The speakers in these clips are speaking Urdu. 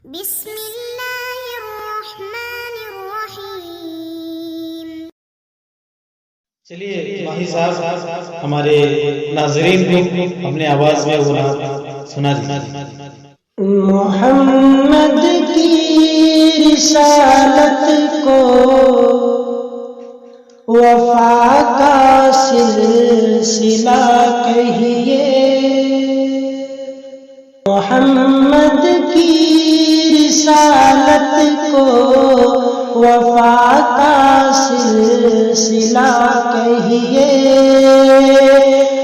بسم اللہ الرحمن الرحیم۔ چلیے ماہی صاحب ہمارے ناظرین کو اپنے آواز میں وہ سنا دیجیے۔ محمد کی رسالت کو وفا کا سلسلہ کہیے، محمد کی رسالت کو وفا کا سلسلہ کہیے،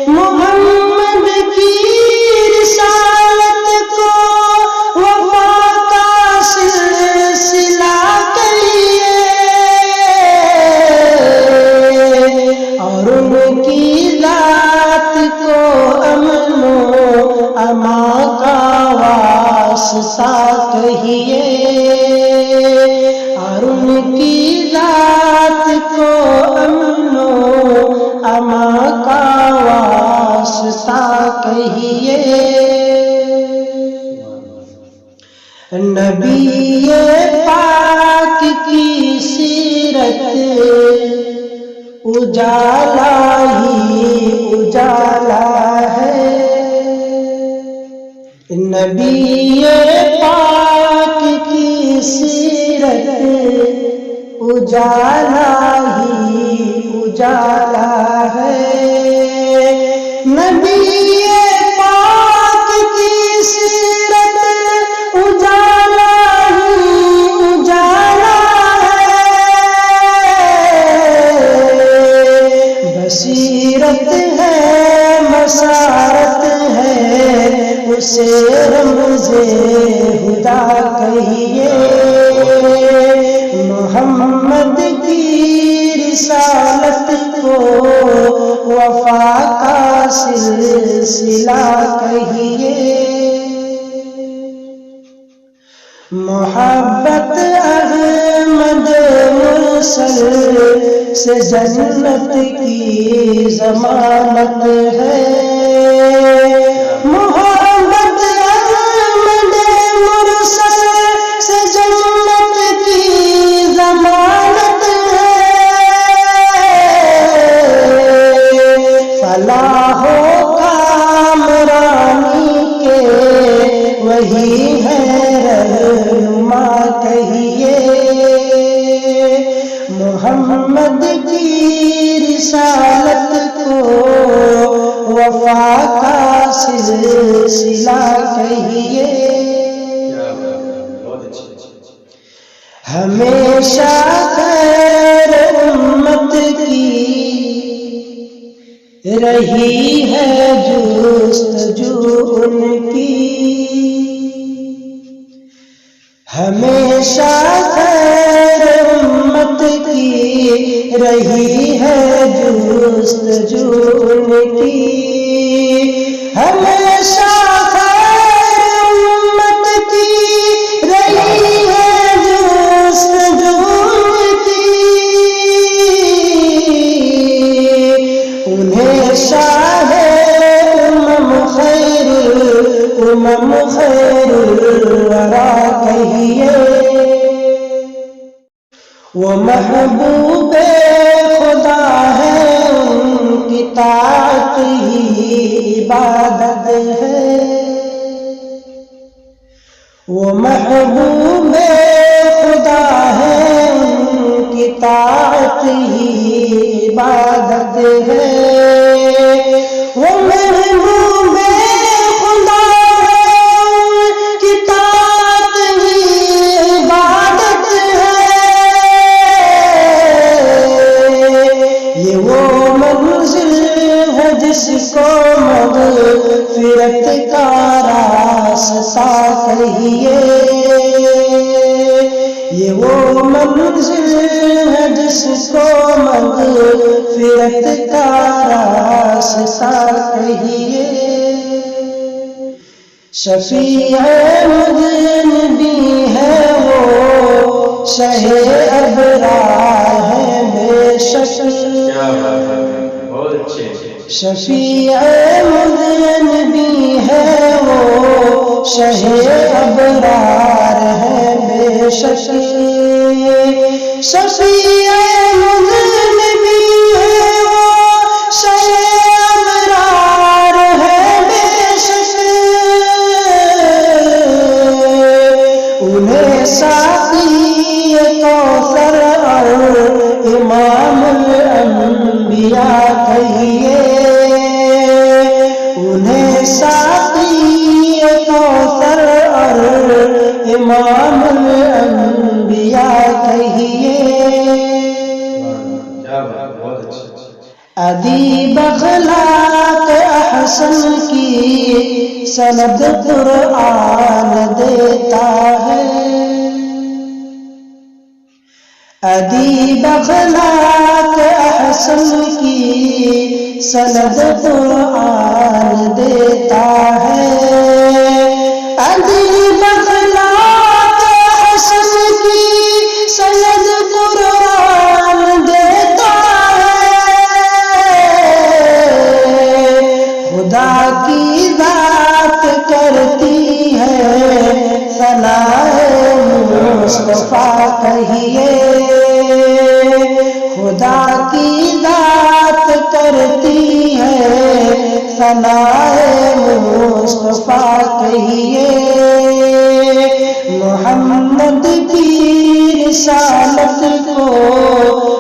محمد کی رسالت کو وفا کا سلسلہ کہیے، اور ان کی ذات کو امن و امان کا واسطہ کہیے، اور ان کی ذات کو امن و امان کا واسطہ کہیے۔ نبی پاک کی سیرت اجالا ہی اجالا ہے، نبی پاک کی سیرت اجالا ہی اجالا ہے، نبی پاک کی سیرت اجالا ہی اجالا ہے، بصیرت ہے مسارت ہے، اسے رمز خدا کہیے، محمد کی رسالت کو وفا کا سلسلہ کہیے، محبت احمد مرسل سے جنت کی ضمانت ہے، محبت احمد مرسل سے جنت کی ضمانت ہے، فلاح و کامرانی کے وہی ہے رہنما کہیے، محمد کی رسالت کو وفا کا سلسلہ کہیے، ہمیشہ خیر امت کی رہی ہے جستجو ان کی، ہمیشہ خیر امت کی رہی ہے جستجو ان کی، ہمیشہ خیر امت کی رہی ہے جستجو ان کی، انہیں شاہ امم خیر الورا کہیے، وہ محبوب خدا ہے، ان کی طاعت ہی عبادت ہے، وہ محبوب خدا ہے، ان کی طاعت ہی عبادت ہے، وہ محبوب خدا ہے، ان کی طاعت ہی عبادت ہے، یہ وہ منزل ہے جس کو مغفرت کا راستہ کہیے، یہ وہ منزل ہے جس کو مغفرت کا راستہ کہیے، شفیع مذنبی ہے وہ شہ ابرار ہے بے شک، شفیع مذنبی ہے وہ شہ ابرار شک شفیع مذنبی ہے وہ شیء ابرار ہے بے شک انہیں ساقی کوثر اور امام الانبیاء کہیے انہیں ساقی کوثر اور امام الانبیاء کہیے ادیب اخلاق احسن کی سند قرآن دیتا ہے ادیب اخلاق احسن کی سند قرآن دیتا ہے ادیب اخلاق احسن کی سند قرآن دیتا خدا کی ذات کرتی ہے ثناء مصطفیٰ کہیے خدا کی ذات کرتی ہے ثناء مصطفیٰ کہیے محمد کی رسالت کو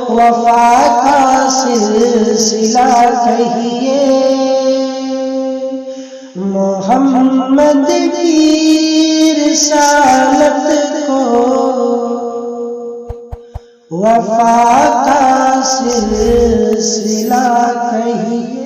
وفا کا سلسلہ کہیے محمد کی رسالت کو وفا کا سلسلہ کہیے